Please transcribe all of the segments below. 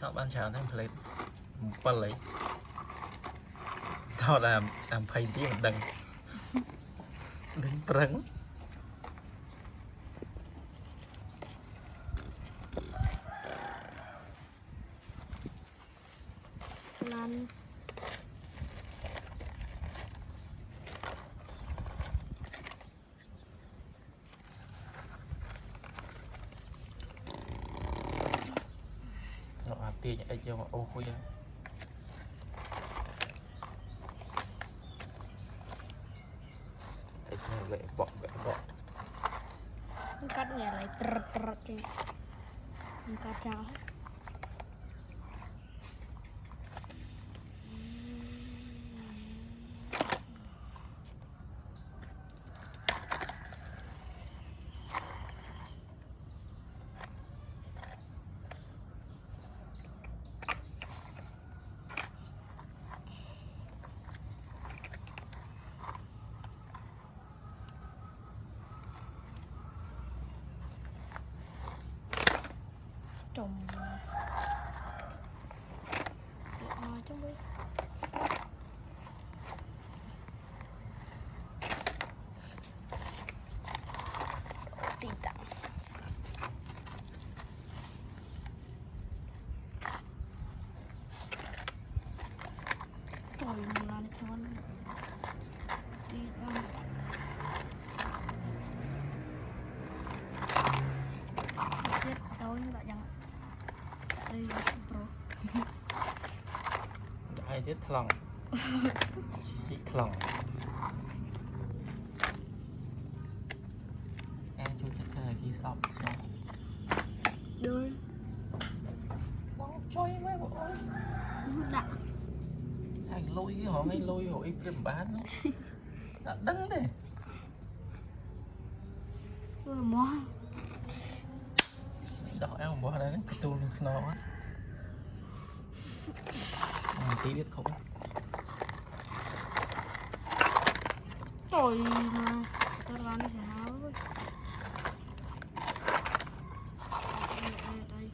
Thọ ban chào thêm plate một phần lấy thọ làm phay tí một đằng đứng prấn lan nó tiền ấy cho mà ô khuya gậy bọ cắt nhà lại trật chứ cắt cháo trồng chứ biết tị tặng trời mình làm cho nó tị tặng tiếp tối lại chẳng đây pro hai tiết thòng chỉ thòng em chú chất thời khi sọp xuống đôi chơi mấy bộ đã thành lôi cái họ ngay lôi họ im kiếm bán đã đắng đây mò đỏ em bỏ đây cái tu nó tí biết không trời mà tao làm cái sao vậy đây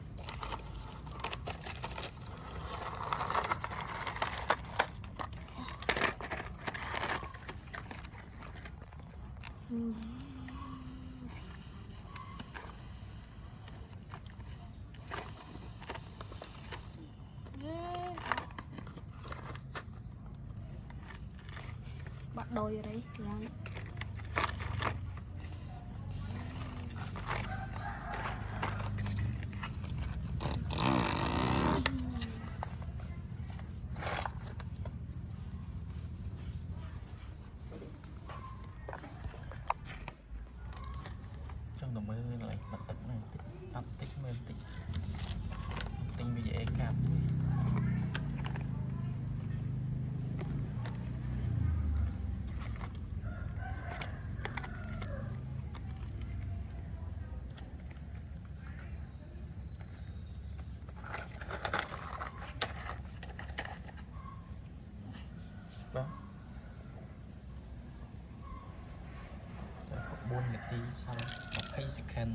bắt đôi ở đấy làm trong đồng mới lại mặt tập này áp tích mềm tích tinh bây giờ cam đó rồi học buôn một tí sau học hay second